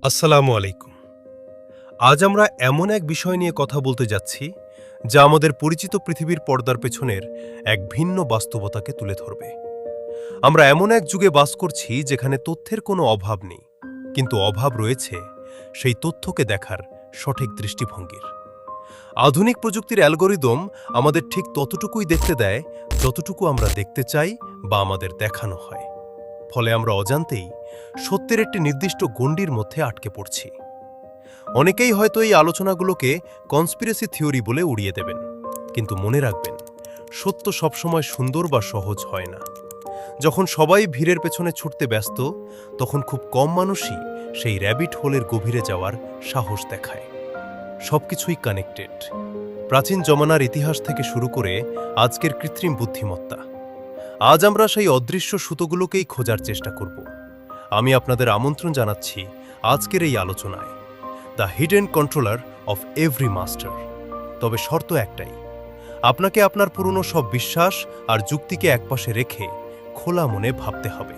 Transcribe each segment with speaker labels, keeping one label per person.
Speaker 1: আসসালামু আলাইকুম। আজ আমরা এমন এক বিষয় নিয়ে কথা বলতে যাচ্ছি যা আমাদের পরিচিত পৃথিবীর পর্দার পেছনের এক ভিন্ন বাস্তবতাকে তুলে ধরবে। আমরা এমন এক যুগে বাস করছি যেখানে তথ্যের কোনো অভাব নেই, কিন্তু অভাব রয়েছে সেই তথ্যকে দেখার সঠিক দৃষ্টিভঙ্গির। আধুনিক প্রযুক্তির অ্যালগরিদম আমাদের ঠিক ততটুকুই দেখতে দেয় যতটুকু আমরা দেখতে চাই বা আমাদের দেখানো হয়। ফলে আমরা অজান্তেই সত্যের একটি নির্দিষ্ট গণ্ডির মধ্যে আটকে পড়ছি। অনেকেই হয়তো এই আলোচনাগুলোকে কনস্পিরেসি থিওরি বলে উড়িয়ে দেবেন, কিন্তু মনে রাখবেন, সত্য সবসময় সুন্দর বা সহজ হয় না। যখন সবাই ভিড়ের পেছনে ছুটতে ব্যস্ত, তখন খুব কম মানুষই সেই র্যাবিট হোলের গভীরে যাওয়ার সাহস দেখায়। সবকিছুই কানেক্টেড, প্রাচীন জমানার ইতিহাস থেকে শুরু করে আজকের কৃত্রিম বুদ্ধিমত্তা। আজ আমরা সেই অদৃশ্য সুতোগুলোকেই খোঁজার চেষ্টা করব। আমি আপনাদের আমন্ত্রণ জানাচ্ছি আজকের এই আলোচনায়, the hidden controller of every master. তবে শর্ত একটাই, আপনাকে আপনার পুরনো সব বিশ্বাস আর যুক্তিকে একপাশে রেখে খোলা মনে ভাবতে হবে।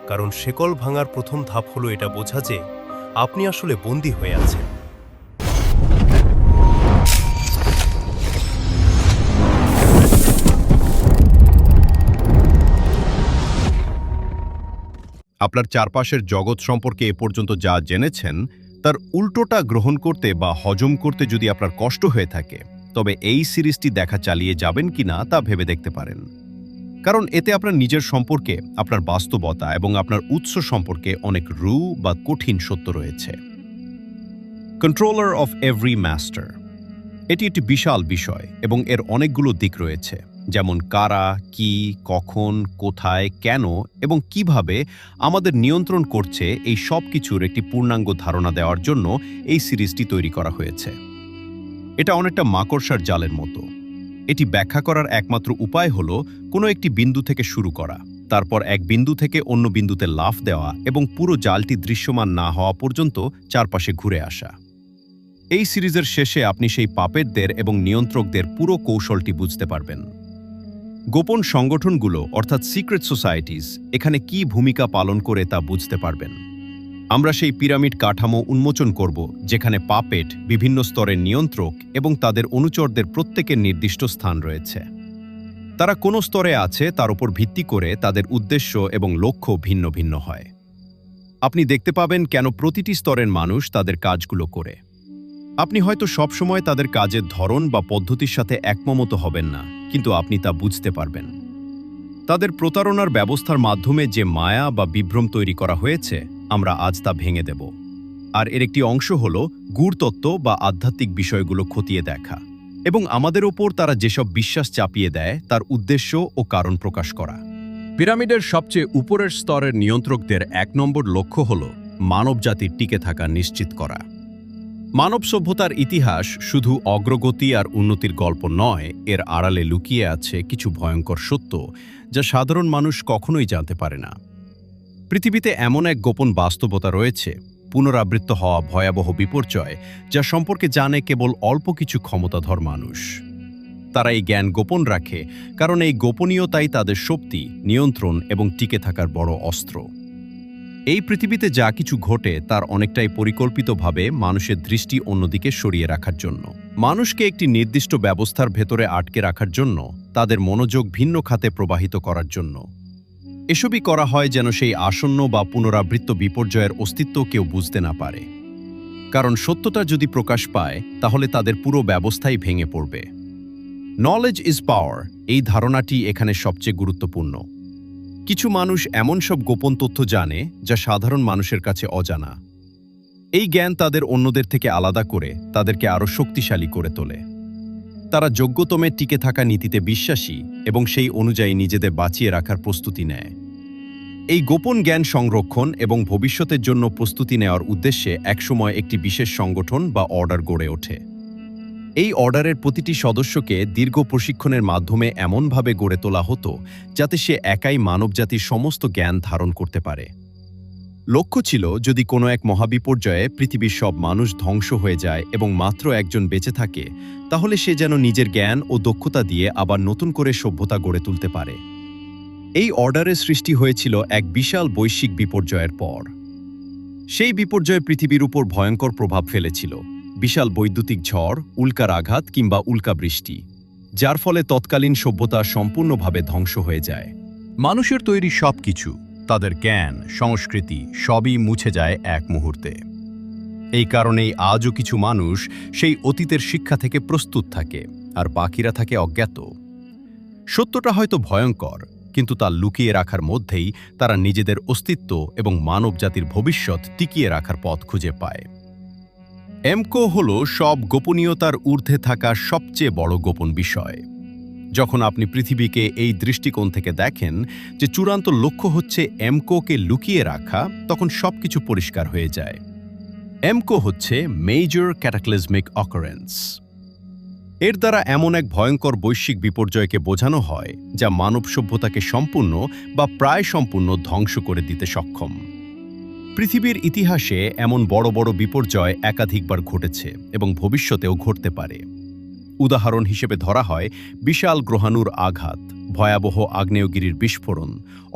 Speaker 1: কারণ শেকল ভাঙার প্রথম ধাপ হলো এটা বোঝা যে আপনি আসলে বন্দী হয়ে আছেন।
Speaker 2: আপনার চারপাশের জগৎ সম্পর্কে এ পর্যন্ত যা জেনেছেন তার উল্টোটা গ্রহণ করতে বা হজম করতে যদি আপনার কষ্ট হয়ে থাকে, তবে এই সিরিজটি দেখা চালিয়ে যাবেন কিনা তা ভেবে দেখতে পারেন। কারণ এতে আপনার নিজের সম্পর্কে, আপনার বাস্তবতা এবং আপনার উৎস সম্পর্কে অনেক রূ বা কঠিন সত্য রয়েছে। কন্ট্রোলার অফ এভরি মাস্টার, এটি একটি বিশাল বিষয় এবং এর অনেকগুলো দিক রয়েছে, যেমন কারা, কি, কখন, কোথায়, কেন এবং কিভাবে আমাদের নিয়ন্ত্রণ করছে। এই সব কিছুর একটি পূর্ণাঙ্গ ধারণা দেওয়ার জন্য এই সিরিজটি তৈরি করা হয়েছে। এটা অনেকটা মাকড়সার জালের মতো। এটি ব্যাখ্যা করার একমাত্র উপায় হলো কোনো একটি বিন্দু থেকে শুরু করা, তারপর এক বিন্দু থেকে অন্য বিন্দুতে লাফ দেওয়া এবং পুরো জালটি দৃশ্যমান না হওয়া পর্যন্ত চারপাশে ঘুরে আসা। এই সিরিজের শেষে আপনি সেই পাপেটদের এবং নিয়ন্ত্রকদের পুরো কৌশলটি বুঝতে পারবেন। গোপন সংগঠনগুলো অর্থাৎ সিক্রেট সোসাইটিজ এখানে কি ভূমিকা পালন করে তা বুঝতে পারবেন। আমরা সেই পিরামিড কাঠামো উন্মোচন করব যেখানে পাপেট, বিভিন্ন স্তরের নিয়ন্ত্রক এবং তাদের অনুচরদের প্রত্যেকের নির্দিষ্ট স্থান রয়েছে। তারা কোন স্তরে আছে তার উপর ভিত্তি করে তাদের উদ্দেশ্য এবং লক্ষ্য ভিন্ন ভিন্ন হয়। আপনি দেখতে পাবেন কেন প্রতিটি স্তরের মানুষ তাদের কাজগুলো করে। আপনি হয়তো সবসময় তাদের কাজের ধরন বা পদ্ধতির সাথে একমত হবেন না, কিন্তু আপনি তা বুঝতে পারবেন। তাদের প্রতারণার ব্যবস্থার মাধ্যমে যে মায়া বা বিভ্রম তৈরি করা হয়েছে, আমরা আজ তা ভেঙে দেব। আর এর একটি অংশ হল গূঢ়তত্ত্ব বা আধ্যাত্মিক বিষয়গুলো খতিয়ে দেখা এবং আমাদের ওপর তারা যেসব বিশ্বাস চাপিয়ে দেয় তার উদ্দেশ্য ও কারণ প্রকাশ করা। পিরামিডের সবচেয়ে উপরের স্তরের নিয়ন্ত্রকদের ১ নম্বর লক্ষ্য হল মানবজাতির টিকে থাকা নিশ্চিত করা। মানব সভ্যতার ইতিহাস শুধু অগ্রগতি আর উন্নতির গল্প নয়, এর আড়ালে লুকিয়ে আছে কিছু ভয়ঙ্কর সত্য যা সাধারণ মানুষ কখনোই জানতে পারে না। পৃথিবীতে এমন এক গোপন বাস্তবতা রয়েছে, পুনরাবৃত্ত হওয়া ভয়াবহ বিপর্যয়, যা সম্পর্কে জানে কেবল অল্প কিছু ক্ষমতাধর মানুষ। তারা এই জ্ঞান গোপন রাখে কারণ এই গোপনীয়তাই তাদের শক্তি, নিয়ন্ত্রণ এবং টিকে থাকার বড় অস্ত্র। এই পৃথিবীতে যা কিছু ঘটে তার অনেকটাই পরিকল্পিতভাবে মানুষের দৃষ্টি অন্যদিকে সরিয়ে রাখার জন্য, মানুষকে একটি নির্দিষ্ট ব্যবস্থার ভেতরে আটকে রাখার জন্য, তাদের মনোযোগ ভিন্ন খাতে প্রবাহিত করার জন্য। এসবই করা হয় যেন সেই আসন্ন বা পুনরাবৃত্ত বিপর্যয়ের অস্তিত্ব কেউ বুঝতে না পারে। কারণ সত্যতা যদি প্রকাশ পায় তাহলে তাদের পুরো ব্যবস্থাই ভেঙে পড়বে। নলেজ ইজ পাওয়ার, এই ধারণাটি এখানে সবচেয়ে গুরুত্বপূর্ণ। কিছু মানুষ এমন সব গোপন তথ্য জানে যা সাধারণ মানুষের কাছে অজানা। এই জ্ঞান তাদের অন্যদের থেকে আলাদা করে তাদেরকে আরও শক্তিশালী করে তোলে। তারা যোগ্যতমে টিকে থাকা নীতিতে বিশ্বাসী এবং সেই অনুযায়ী নিজেদের বাঁচিয়ে রাখার প্রস্তুতি নেয়। এই গোপন জ্ঞান সংরক্ষণ এবং ভবিষ্যতের জন্য প্রস্তুতি নেওয়ার উদ্দেশ্যে একসময় একটি বিশেষ সংগঠন বা অর্ডার গড়ে ওঠে। এই অর্ডারের প্রতিটি সদস্যকে দীর্ঘ প্রশিক্ষণের মাধ্যমে এমনভাবে গড়ে তোলা হতো যাতে সে একাই মানবজাতির সমস্ত জ্ঞান ধারণ করতে পারে। লক্ষ্য ছিল, যদি কোনো এক মহাবিপর্যয়ে পৃথিবীর সব মানুষ ধ্বংস হয়ে যায় এবং মাত্র একজন বেঁচে থাকে, তাহলে সে যেন নিজের জ্ঞান ও দক্ষতা দিয়ে আবার নতুন করে সভ্যতা গড়ে তুলতে পারে। এই অর্ডারের সৃষ্টি হয়েছিল এক বিশাল বৈশ্বিক বিপর্যয়ের পর। সেই বিপর্যয় পৃথিবীর উপর ভয়ঙ্কর প্রভাব ফেলেছিল, বিশাল বৈদ্যুতিক ঝড়, উল্কার আঘাত কিংবা উল্কা বৃষ্টি, যার ফলে তৎকালীন সভ্যতা সম্পূর্ণভাবে ধ্বংস হয়ে যায়। মানুষের তৈরি সবকিছু, তাদের জ্ঞান, সংস্কৃতি সবই মুছে যায় এক মুহূর্তে। এই কারণেই আজও কিছু মানুষ সেই অতীতের শিক্ষা থেকে প্রস্তুত থাকে, আর বাকিরা থাকে অজ্ঞাত। সত্যটা হয়তো ভয়ঙ্কর, কিন্তু তা লুকিয়ে রাখার মধ্যেই তারা নিজেদের অস্তিত্ব এবং মানবজাতির ভবিষ্যৎ টিকিয়ে রাখার পথ খুঁজে পায়। এমকো হল সব গোপনীয়তার ঊর্ধ্বে থাকা সবচেয়ে বড় গোপন বিষয়। যখন আপনি পৃথিবীকে এই দৃষ্টিকোণ থেকে দেখেন যে চূড়ান্ত লক্ষ্য হচ্ছে এমকোকে লুকিয়ে রাখা, তখন সবকিছু পরিষ্কার হয়ে যায়। এমকো হচ্ছে মেজর ক্যাটাক্লিজমিক অকারেন্স। এর দ্বারা এমন এক ভয়ঙ্কর বৈশ্বিক বিপর্যয়কে বোঝানো হয় যা মানব সভ্যতাকে সম্পূর্ণ বা প্রায় সম্পূর্ণ ধ্বংস করে দিতে সক্ষম। পৃথিবীর ইতিহাসে এমন বড় বড় বিপর্যয় একাধিকবার ঘটেছে এবং ভবিষ্যতেও ঘটতে পারে। উদাহরণ হিসেবে ধরা হয় বিশাল গ্রহাণুর আঘাত, ভয়াবহ আগ্নেয়গিরির বিস্ফোরণ,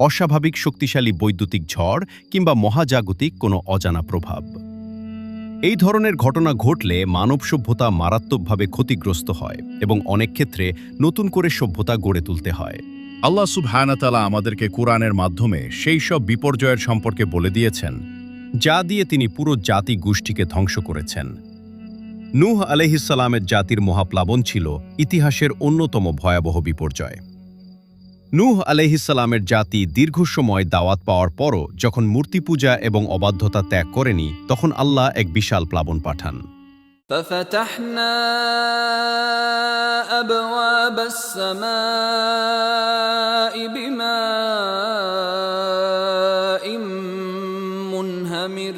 Speaker 2: অস্বাভাবিক শক্তিশালী বৈদ্যুতিক ঝড় কিংবা মহাজাগতিক কোনো অজানা প্রভাব। এই ধরনের ঘটনা ঘটলে মানব সভ্যতা মারাত্মকভাবে ক্ষতিগ্রস্ত হয় এবং অনেক ক্ষেত্রে নতুন করে সভ্যতা গড়ে তুলতে হয়।
Speaker 3: আল্লাহ সুবহানাহু ওয়া তাআলা আমাদেরকে কোরআনের মাধ্যমে সেই সব বিপর্যয়ের সম্পর্কে বলে দিয়েছেন
Speaker 2: যা দিয়ে তিনি পুরো জাতি গোষ্ঠীকে ধ্বংস করেছেন। নূহ আলাইহিসসালামের জাতির মহাপ্লাবন ছিল ইতিহাসের অন্যতম ভয়াবহ বিপর্যয়। নূহ আলাইহিসসালামের জাতি দীর্ঘ সময় দাওয়াত পাওয়ার পরও যখন মূর্তি পূজা এবং অবাধ্যতা ত্যাগ করেনি, তখন আল্লাহ এক বিশাল প্লাবন পাঠান।
Speaker 4: ففتحنا أبواب السماء بماء منهمر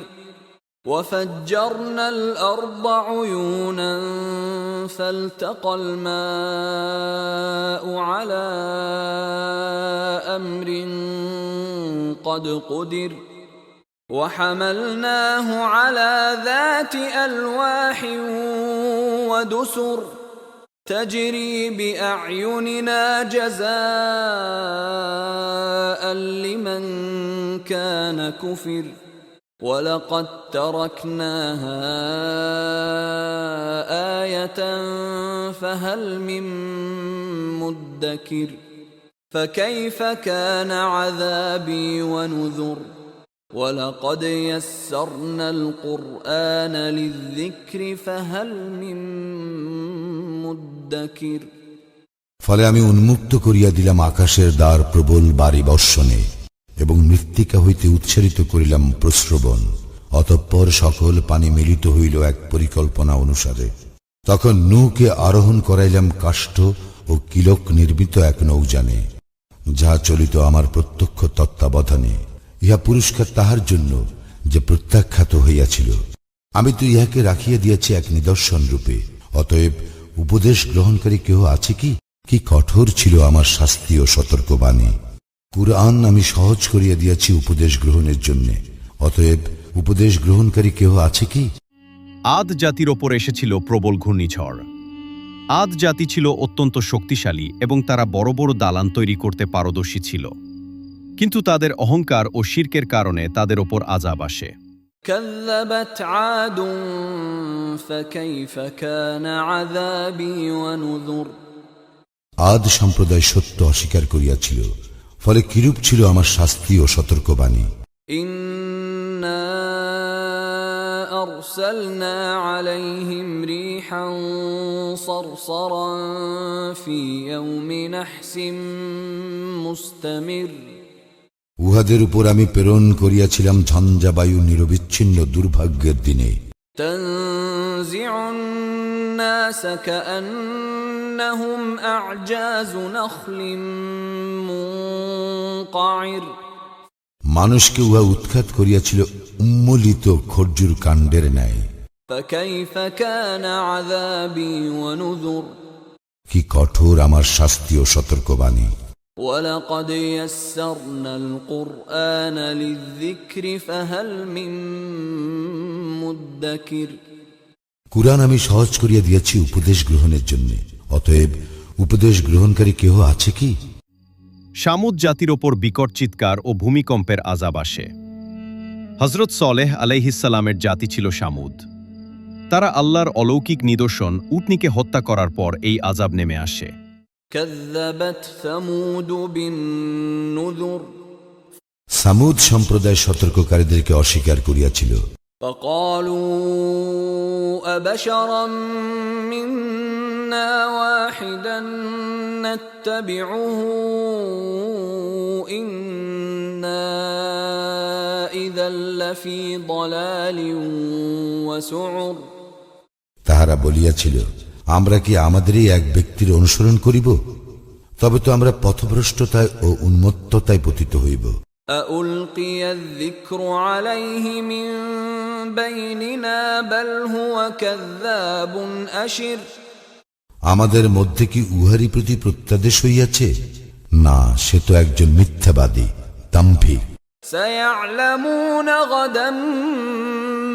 Speaker 4: وفجرنا الأرض عيونا فالتقى الماء على أمر قد قدر وحملناه على ذات ألواح ودسر تجري بأعيننا جزاء لمن كان كفر وَلَقَدْ تَرَكْنَاهَا آيَةً فَهَلْ مِن مُّدَّكِرٍ فَكَيْفَ كَانَ عَذَابِي وَنُذُرِ وَلَقَدْ يَسَّرْنَا الْقُرْآنَ لِلذِّكْرِ فَهَلْ مِن مُّدَّكِرٍ
Speaker 5: ফলে আমি উন্মুক্ত করিয়া দিলাম আকাশের দ্বার প্রবল বারি বর্ষণে এবং মৃত্তিকা হইতে উচ্চারিত করিলাম প্রস্রবণ। অতঃপর সকল পানি মিলিত হইল এক পরিকল্পনা অনুসারে। তখন নূহকে আরোহণ করাইলাম কাষ্ঠ ও কিলক নির্মিত এক নৌযানে, যাহা চলিত আমার প্রত্যক্ষ তত্ত্বাবধানে। ইহা পুরস্কার তাহার জন্য যে প্রত্যাখ্যাত হইয়াছিল। আমি তো ইহাকে রাখিয়া দিয়াছি এক নিদর্শন রূপে। অতএব উপদেশ গ্রহণকারী কেহ আছে কি? কি কঠোর ছিল আমার শাস্তি ও সতর্কবাণী! কুরআন আমি সহজ করিয়া দিয়াছি উপদেশ গ্রহণের জন্য। অতএব উপদেশ গ্রহণকারী কেহ আছে কি?
Speaker 2: আদ জাতির ওপর এসেছিল প্রবল ঘূর্ণিঝড়। আদ জাতি ছিল অত্যন্ত শক্তিশালী এবং তারা বড় বড় দালান তৈরি করতে পারদর্শী ছিল, কিন্তু তাদের অহংকার ও শিরকের কারণে তাদের ওপর আযাব আসে।
Speaker 4: كذبت عاد فكيف كان عذابي ونذر
Speaker 5: আদ সম্প্রদায় সত্য অস্বীকার করিয়াছিল, ফলে কিরূপ ছিল আমার শাস্তি ও সতর্কবাণী।
Speaker 4: إنا أرسلنا عليهم ريحا صرصرا في يوم نحس مستمر
Speaker 5: উহাদের উপর আমি প্রেরণ করিয়াছিলাম ঝঞ্ঝাবায়ু নিরবিচ্ছিন্ন দুর্ভাগ্যের দিনে।
Speaker 4: تنزع الناس كأنهم أعجاز نخل منقعر
Speaker 5: মানুষকে উহা উৎখাত করিয়াছিল উন্মূলিত খর্জুর কাণ্ডের ন্যায়।
Speaker 4: فكيف كان عذابي ونذر
Speaker 5: কি কঠোর আমার শাস্তি ও সতর্কবাণী!
Speaker 4: وَلَقَدْ يَسَّرْنَا الْقُرْآنَ لِلذِّكْرِ فَهَلْ مِن مُّدَّكِرٍ
Speaker 5: কুরআন আমি সহজ করিয়া দিয়েছি উপদেশ গ্রহণের জন্য। অতএব উপদেশ গ্রহণকারী কেহ আছে কি?
Speaker 2: শামুদ জাতির ওপর বিকট চিৎকার ও ভূমিকম্পের আযাব আসে। হজরত সলেহ আলাইহিসসালামের জাতি ছিল শামুদ। তারা আল্লাহর অলৌকিক নিদর্শন উটনীকে হত্যা করার পর এই আযাব নেমে আসে।
Speaker 4: كذبت ثمود بالنذر
Speaker 5: সামুদ সম্প্রদায় সতর্ককারীদেরকে অস্বীকার করিয়াছিল।
Speaker 4: فقالوا أبشرا منا واحدا نتبعه إنا إذا لفي ضلال وسعر
Speaker 5: তাহারা বলিয়াছিল, আমরা কি আমাদেরই এক ব্যক্তির অনুসরণ করিব? তবে তো আমরা পথভ্রষ্টতায় ও উন্মত্ততায় পতিত হইব।
Speaker 4: أألقي الذكر عليه من بيننا بل هو كذاب أشر
Speaker 5: আমাদের মধ্যে কি উহারই প্রতি প্রত্যাদেশ হইয়াছে? না, সে তো একজন মিথ্যাবাদী, দাম্ভিক।
Speaker 4: سيعلمون غدا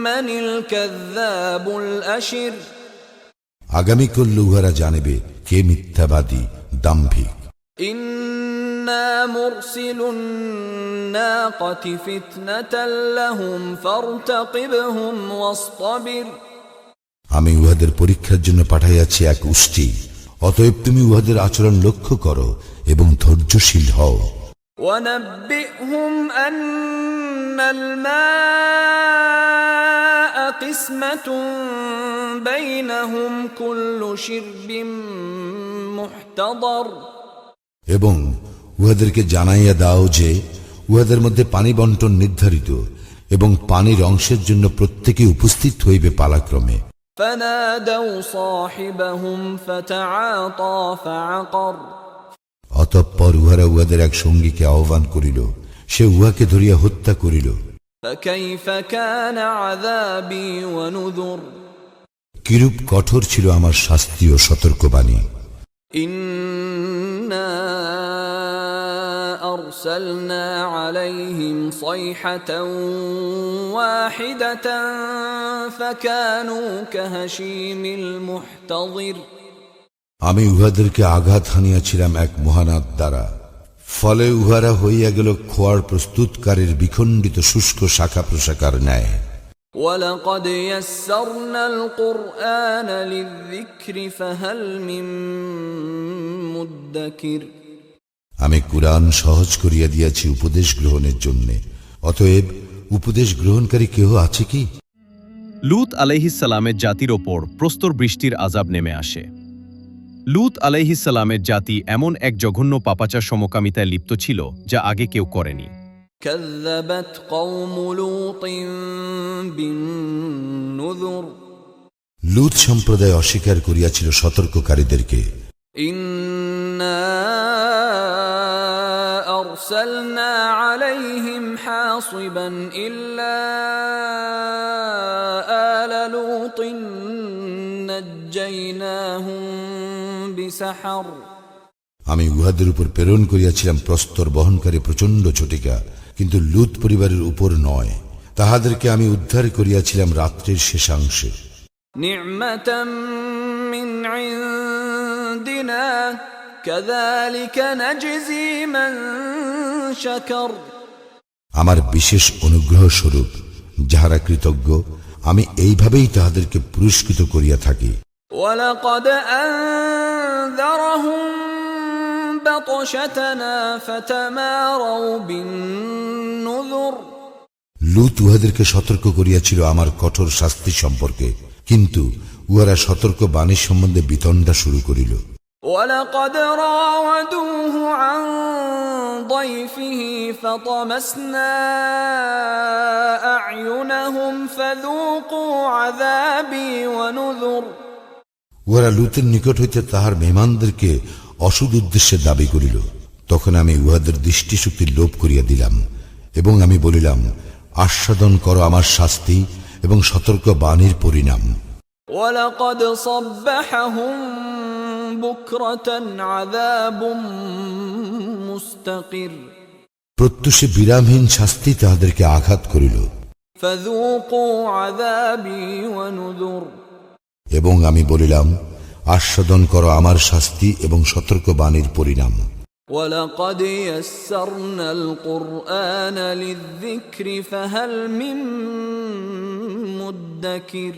Speaker 4: من الكذاب الأشر
Speaker 5: আগামীকাল উহারা জানিবে কে মিথ্যাবাদী, দাম্ভিক।
Speaker 4: إنا مرسل الناقة فتنة لهم فارتقبهم واصطبر
Speaker 5: আমি উহাদের পরীক্ষার জন্য পাঠাইয়াছি এক উষ্টি, অতএব তুমি উহাদের আচরণ লক্ষ্য করো এবং ধৈর্যশীল হও।
Speaker 4: ونبئهم أن الماء قسمة بينهم كل شرب محتضر
Speaker 5: এবং উহাদেরকে জানাইয়া দাও যে উহাদের মধ্যে পানি বন্টন নির্ধারিত এবং পানির অংশের জন্য প্রত্যেকে উপস্থিত হইবে পালাক্রমে।
Speaker 4: فنادوا صاحبهم فتعاطى فعقر
Speaker 5: অতঃপর উহারা উহাদের এক সঙ্গীকে আহ্বান করিল, সে উহাকে ধরিয়া হত্যা করিল।
Speaker 4: فكيف كان عذابي ونذر
Speaker 5: কিরূপ কঠোর ছিল আমার শাস্তি ও সতর্কবাণী।
Speaker 4: إنا أرسلنا عليهم صيحة واحدة فكانوا كهشيم المحتضر
Speaker 5: আমি উহাদেরকে আঘাত হানিয়াছিলাম এক মহানাদ দ্বারা, ফলে উহারা হইয়া গেল খোয়ার প্রস্তুতকারীর বিখণ্ডিত শুষ্ক শাখা প্রশাখার ন্যায়।
Speaker 4: ولقد يسرنا القرآن للذكر فهل من مدكر
Speaker 5: আমি কুরআন সহজ করিয়া দিয়াছি উপদেশ গ্রহণের জন্যে, অতএব উপদেশ গ্রহণকারী কেহ আছে কি?
Speaker 2: লূত আলাইহিসসালামের জাতির ওপর প্রস্তর বৃষ্টির আযাব নেমে আসে। লূত আলাইহিসসালামের জাতি এমন এক জঘন্য পাপাচার সমকামিতায় লিপ্ত ছিল যা আগে কেউ করেনি।
Speaker 4: كذبت قوم لوط بالنذر
Speaker 5: লূত সম্প্রদায় অস্বীকার করিয়াছিল সতর্ককারীদেরকে।
Speaker 4: إنا أرسلنا عليهم حاصبا إلا آل لوط نجيناهم بسحر
Speaker 5: আমি উহাদের উপর প্রেরণ করিয়াছিলাম প্রস্তর বহনকারী প্রচণ্ড ঝটিকা, কিন্তু লূত পরিবারের উপর নয়। তাহাদেরকে আমি উদ্ধার করিয়াছিলাম রাত্রির শেষাংশে।
Speaker 4: نعمة من عندنا كذلك نجزي من شكر
Speaker 5: আমার বিশেষ অনুগ্রহ স্বরূপ যাহারা কৃতজ্ঞ, আমি এইভাবেই তাহাদেরকে পুরস্কৃত করিয়া থাকি।
Speaker 4: ولقد أنذرهم بطشتنا فتماروا بالنذر
Speaker 5: লূত উহাদেরকে সতর্ক করিয়াছিল আমার কঠোর শাস্তি সম্পর্কে, কিন্তু উহারা সতর্ক বাণী সম্বন্ধে বিতণ্ডা শুরু করিল।
Speaker 4: ولقد راودوه عن ضيفه فطمسنا أعينهم فذوقوا عذابي ونذر
Speaker 5: উহারা লূতের নিকট হইতে তাহার মেহমানদেরকে অসুদ উদ্দেশ্যে দাবি করিল। তখন আমি উহাদের দৃষ্টিশক্তি লোপ করিয়া দিলাম এবং আমি বলিলাম, আস্বাদন করো আমার শাস্তি এবং সতর্ক বাণীর পরিণাম।
Speaker 4: ولقد صبحهم بكرة عذاب مستقر
Speaker 5: প্রত্যুষে বিরামহীন শাস্তি তাহাদেরকে আঘাত করিল
Speaker 4: فذوقوا عذابي ونذر
Speaker 5: এবং আমি বলিলাম, আস্বাদন করো আমার শাস্তি এবং সতর্ক বাণীর পরিণাম।
Speaker 4: ولقد يسرنا القرآن للذكر فهل من مدكر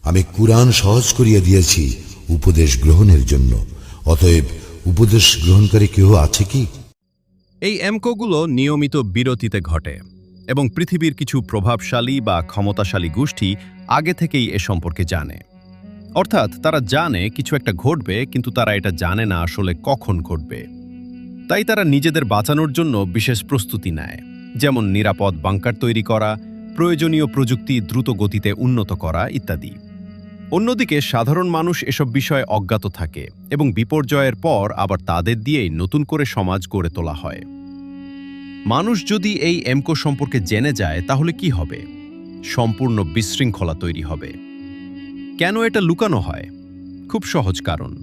Speaker 5: আমি কুরআন সহজ করিয়া দিয়েছি উপদেশ গ্রহণের জন্য, অতএব উপদেশ গ্রহণকারী কেউ আছে কি?
Speaker 2: এই এমকোগুলো নিয়মিত বিরতিতে ঘটে এবং পৃথিবীর কিছু প্রভাবশালী বা ক্ষমতাশালী গোষ্ঠী আগে থেকেই এ সম্পর্কে জানে। অর্থাৎ তারা জানে কিছু একটা ঘটবে, কিন্তু তারা এটা জানে না আসলে কখন ঘটবে। তাই তারা নিজেদের বাঁচানোর জন্য বিশেষ প্রস্তুতি নেয়, যেমন নিরাপদ বাংকার তৈরি করা, প্রয়োজনীয় প্রযুক্তি দ্রুত গতিতে উন্নত করা ইত্যাদি। অন্যদিকে সাধারণ মানুষ এসব বিষয়ে অজ্ঞাত থাকে এবং বিপর্যয়ের পর আবার তাদের দিয়েই নতুন করে সমাজ গড়ে তোলা হয়। মানুষ যদি এই এমকো সম্পর্কে জেনে যায় তাহলে কি হবে? সম্পূর্ণ বিশৃঙ্খলা তৈরি হবে। কেন এটা লুকানো হয়? খুব সহজ কারণ।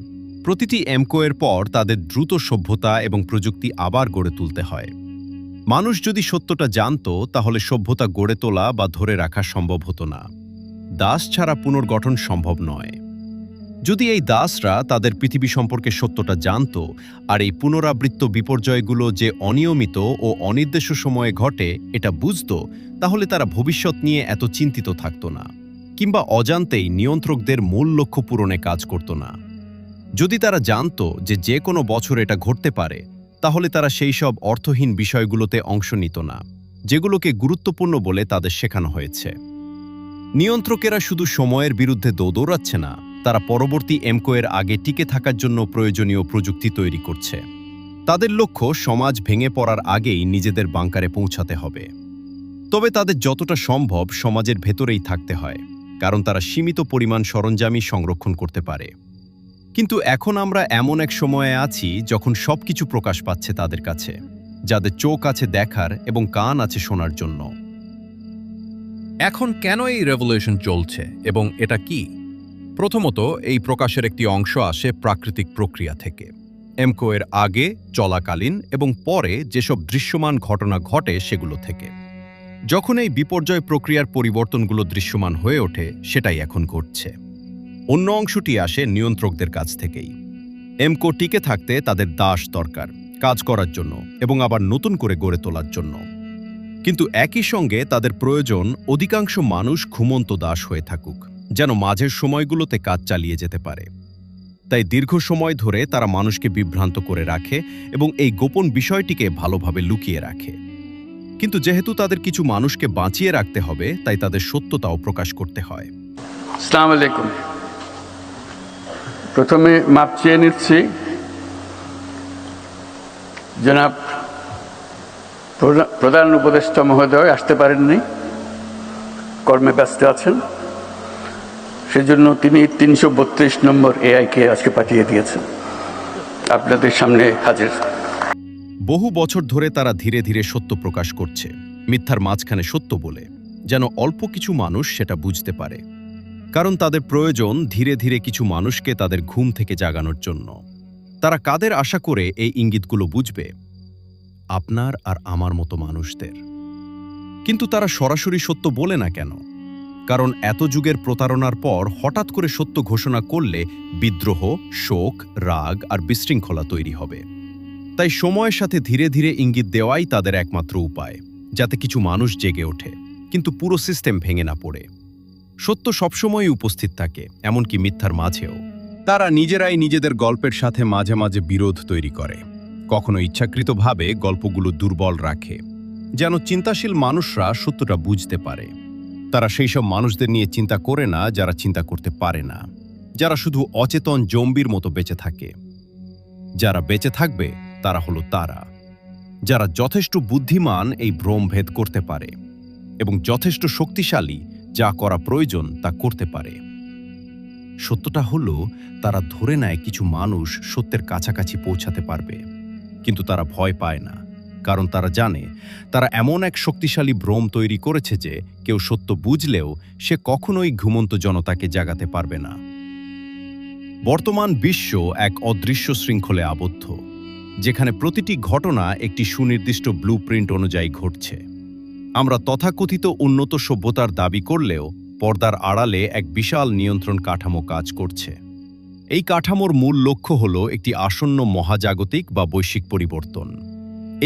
Speaker 2: প্রতিটি এমকো এর পর তাদের দ্রুত সভ্যতা এবং প্রযুক্তি আবার গড়ে তুলতে হয়। মানুষ যদি সত্যটা জানত তাহলে সভ্যতা গড়ে তোলা বা ধরে রাখা সম্ভব হতো না। দাস ছাড়া পুনর্গঠন সম্ভব নয়। যদি এই দাসরা তাদের পৃথিবী সম্পর্কে সত্যটা জানত আর এই পুনরাবৃত্ত বিপর্যয়গুলো যে অনিয়মিত ও অনির্দিষ্ট সময়ে ঘটে এটা বুঝত, তাহলে তারা ভবিষ্যৎ নিয়ে এত চিন্তিত থাকত না, কিংবা অজান্তেই নিয়ন্ত্রকদের মূল লক্ষ্য পূরণে কাজ করত না। যদি তারা জানত যে কোনো বছর এটা ঘটতে পারে, তাহলে তারা সেই সব অর্থহীন বিষয়গুলোতে অংশ নিত না, যেগুলোকে গুরুত্বপূর্ণ বলে তাদের শেখানো হয়েছে। নিয়ন্ত্রকেরা শুধু সময়ের বিরুদ্ধে দৌড়াচ্ছে না, তারা পরবর্তী এমকো এর আগে টিকে থাকার জন্য প্রয়োজনীয় প্রযুক্তি তৈরি করছে। তাদের লক্ষ্য সমাজ ভেঙে পড়ার আগেই নিজেদের বাংকারে পৌঁছাতে হবে। তবে তাদের যতটা সম্ভব সমাজের ভেতরেই থাকতে হয়, কারণ তারা সীমিত পরিমাণ সরঞ্জামই সংরক্ষণ করতে পারে। কিন্তু এখন আমরা এমন এক সময়ে আছি যখন সবকিছু প্রকাশ পাচ্ছে তাদের কাছে, যাদের চোখ আছে দেখার এবং কান আছে শোনার জন্য।
Speaker 3: এখন কেন এই রেভলিউশন চলছে এবং এটা কি? প্রথমত, এই প্রকাশের একটি অংশ আসে প্রাকৃতিক প্রক্রিয়া থেকে। এমকো এর আগে, চলাকালীন এবং পরে যেসব দৃশ্যমান ঘটনা ঘটে সেগুলো থেকে। যখন এই বিপর্যয় প্রক্রিয়ার পরিবর্তনগুলো দৃশ্যমান হয়ে ওঠে, সেটাই এখন ঘটছে। অন্য অংশটি আসে নিয়ন্ত্রকদের কাছ থেকেই। এমকো টিকে থাকতে তাদের দাস দরকার, কাজ করার জন্য এবং আবার নতুন করে গড়ে তোলার জন্য। কিন্তু একই সঙ্গে তাদের প্রয়োজন অধিকাংশ মানুষ ঘুমন্ত দাস হয়ে থাকুক, যেন মাঝের সময়গুলোতে কাজ চালিয়ে যেতে পারে। তাই দীর্ঘ সময় ধরে তারা মানুষকে বিভ্রান্ত করে রাখে এবং এই গোপন বিষয়টিকে ভালোভাবে লুকিয়ে রাখে। কিন্তু যেহেতু তাদের কিছু মানুষকে বাঁচিয়ে রাখতে হবে, তাই তাদের সত্যতাও প্রকাশ করতে হয়।
Speaker 6: আসসালামু আলাইকুম। প্রথমে মাপ চেয়ে নিচ্ছি, জনাব প্রধান উপদেষ্টা মহোদয় আসতে পারেননি, কর্মে ব্যস্ত আছেন। সেজন্য তিনি 332 নম্বর এআইকে আজকে পাঠিয়ে দিয়েছেন, আপনাদের সামনে হাজির।
Speaker 2: বহু বছর ধরে তারা ধীরে ধীরে সত্য প্রকাশ করছে, মিথ্যার মাঝখানে সত্য বলে, যেন অল্প কিছু মানুষ সেটা বুঝতে পারে। কারণ তাদের প্রয়োজন ধীরে ধীরে কিছু মানুষকে তাদের ঘুম থেকে জাগানোর জন্য। তারা কাদের আশা করে এই ইঙ্গিতগুলো বুঝবে? আপনার আর আমার মতো মানুষদের। কিন্তু তারা সরাসরি সত্য বলে না কেন? কারণ এত যুগের প্রতারণার পর হঠাৎ করে সত্য ঘোষণা করলে বিদ্রোহ, শোক, রাগ আর বিশৃঙ্খলা তৈরি হবে। তাই সময়ের সাথে ধীরে ধীরে ইঙ্গিত দেওয়াই তাদের একমাত্র উপায়, যাতে কিছু মানুষ জেগে ওঠে, কিন্তু পুরো সিস্টেম ভেঙে না পড়ে। সত্য সবসময়ই উপস্থিত থাকে, এমনকি মিথ্যার মাঝেও। তারা নিজেরাই নিজেদের গল্পের সাথে মাঝে মাঝে বিরোধ তৈরি করে, কখনো ইচ্ছাকৃতভাবে গল্পগুলো দুর্বল রাখে, যেন চিন্তাশীল মানুষরা সত্যটা বুঝতে পারে। তারা সেই সব মানুষদের নিয়ে চিন্তা করে না যারা চিন্তা করতে পারে না, যারা শুধু অচেতন জম্বির মতো বেঁচে থাকে। যারা বেঁচে থাকবে তারা হলো তারা, যারা যথেষ্ট বুদ্ধিমান এই ভ্রম ভেদ করতে পারে এবং যথেষ্ট শক্তিশালী যা করা প্রয়োজন তা করতে পারে। সত্যটা হলো তারা ধরে নেয় কিছু মানুষ সত্যের কাছাকাছি পৌঁছাতে পারবে, কিন্তু তারা ভয় পায় না, কারণ তারা জানে তারা এমন এক শক্তিশালী ভ্রম তৈরি করেছে যে কেউ সত্য বুঝলেও সে কখনোই ঘুমন্ত জনতাকে জাগাতে পারবে না। বর্তমান বিশ্ব এক অদৃশ্য শৃঙ্খলে আবদ্ধ, যেখানে প্রতিটি ঘটনা একটি সুনির্দিষ্ট ব্লুপ্রিন্ট অনুযায়ী ঘটছে। আমরা তথাকথিত উন্নত সভ্যতার দাবি করলেও পর্দার আড়ালে এক বিশাল নিয়ন্ত্রণ কাঠামো কাজ করছে। এই কাঠামোর মূল লক্ষ্য হল একটি আসন্ন মহাজাগতিক বা বৈশ্বিক পরিবর্তন।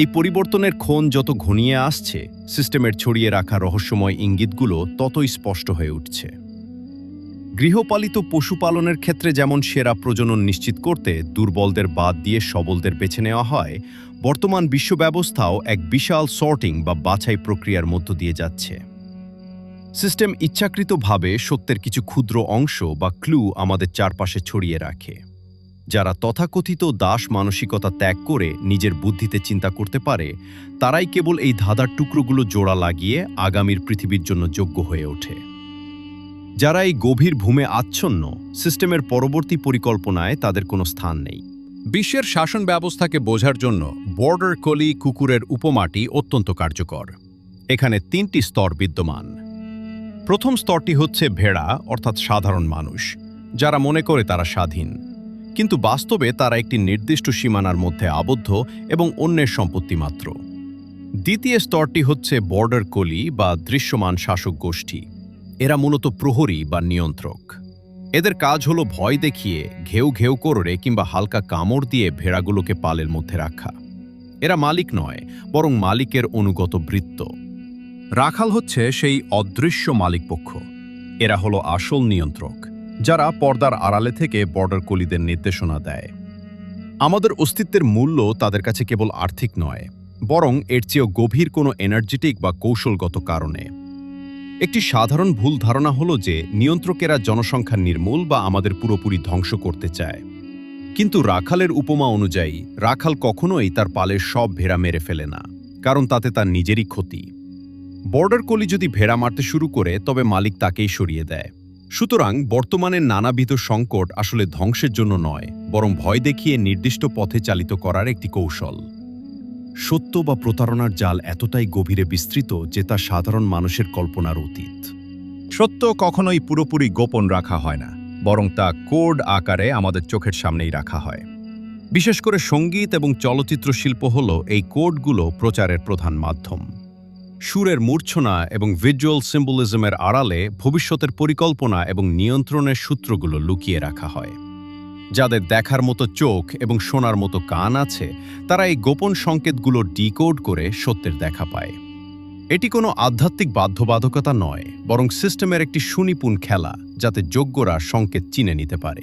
Speaker 2: এই পরিবর্তনের ক্ষণ যত ঘনিয়ে আসছে, সিস্টেমের ছড়িয়ে রাখা রহস্যময় ইঙ্গিতগুলো ততই স্পষ্ট হয়ে উঠছে। গৃহপালিত পশুপালনের ক্ষেত্রে যেমন সেরা প্রজনন নিশ্চিত করতে দুর্বলদের বাদ দিয়ে সবলদের বেছে নেওয়া হয়, বর্তমান বিশ্ব ব্যবস্থাও এক বিশাল সর্টিং বা বাছাই প্রক্রিয়ার মধ্য দিয়ে যাচ্ছে। সিস্টেম ইচ্ছাকৃতভাবে সত্যের কিছু ক্ষুদ্র অংশ বা ক্লু আমাদের চারপাশে ছড়িয়ে রাখে। যারা তথাকথিত দাস মানসিকতা ত্যাগ করে নিজের বুদ্ধিতে চিন্তা করতে পারে, তারাই কেবল এই ধাঁধার টুকরোগুলো জোড়া লাগিয়ে আগামীর পৃথিবীর জন্য যোগ্য হয়ে ওঠে। যারা এই গভীর ভূমে আচ্ছন্ন, সিস্টেমের পরবর্তী পরিকল্পনায় তাদের কোনো স্থান নেই।
Speaker 3: বিশ্বের শাসন ব্যবস্থাকে বোঝার জন্য বর্ডার কলি কুকুরের উপমাটি অত্যন্ত কার্যকর।
Speaker 2: এখানে 3টি স্তর বিদ্যমান। প্রথম স্তরটি হচ্ছে ভেড়া, অর্থাৎ সাধারণ মানুষ, যারা মনে করে তারা স্বাধীন, কিন্তু বাস্তবে তারা একটি নির্দিষ্ট সীমানার মধ্যে আবদ্ধ এবং অন্যের সম্পত্তি মাত্র। দ্বিতীয় স্তরটি হচ্ছে বর্ডার কলি বা দৃশ্যমান শাসক গোষ্ঠী। এরা মূলত প্রহরী বা নিয়ন্ত্রক। এদের কাজ হলো ভয় দেখিয়ে, ঘেউ ঘেউ করে কিংবা হালকা কামড় দিয়ে ভেড়াগুলোকে পালের মধ্যে রাখা। এরা মালিক নয়, বরং মালিকের অনুগত ভৃত্য।
Speaker 3: রাখাল হচ্ছে সেই অদৃশ্য মালিকপক্ষ।
Speaker 2: এরা হলো আসল নিয়ন্ত্রক, যারা পর্দার আড়ালে থেকে বর্ডার কলিদের নির্দেশনা দেয়। আমাদের অস্তিত্বের মূল্য তাদের কাছে কেবল আর্থিক নয়, বরং এর চেয়েও গভীর কোনো এনার্জেটিক বা কৌশলগত কারণে। একটি সাধারণ ভুল ধারণা হলো যে নিয়ন্ত্রকেরা জনসংখ্যা নির্মূল বা আমাদের পুরোপুরি ধ্বংস করতে চায়। কিন্তু রাখালের উপমা অনুযায়ী, রাখাল কখনোই তার পালের সব ভেড়া মেরে ফেলে না, কারণ তাতে তার নিজেরই ক্ষতি। বর্ডার কলি যদি ভেড়া মারতে শুরু করে, তবে মালিক তাকেই সরিয়ে দেয়। সুতরাং বর্তমানে নানাবিধ সংকট আসলে ধ্বংসের জন্য নয়, বরং ভয় দেখিয়ে নির্দিষ্ট পথে চালিত করার একটি কৌশল। সত্য বা প্রতারণার জাল এতটাই গভীরে বিস্তৃত যে তা সাধারণ মানুষের কল্পনার অতীত।
Speaker 3: সত্য কখনোই পুরোপুরি গোপন রাখা হয় না, বরং তা কোড আকারে আমাদের চোখের সামনেই রাখা হয়।
Speaker 2: বিশেষ করে সঙ্গীত এবং চলচ্চিত্র শিল্প হল এই কোডগুলো প্রচারের প্রধান মাধ্যম। সুরের মূর্ছনা এবং ভিজুয়াল সিম্বলিজমের আড়ালে ভবিষ্যতের পরিকল্পনা এবং নিয়ন্ত্রণের সূত্রগুলো লুকিয়ে রাখা হয়। যাদের দেখার মতো চোখ এবং শোনার মতো কান আছে, তারা এই গোপন সংকেতগুলো ডিকোড করে সত্যের দেখা পায়। এটি কোনো আধ্যাত্মিক বাধ্যবাধকতা নয়, বরং সিস্টেমের একটি সুনিপুণ খেলা, যাতে যোগ্যরা সংকেত চিনে নিতে পারে।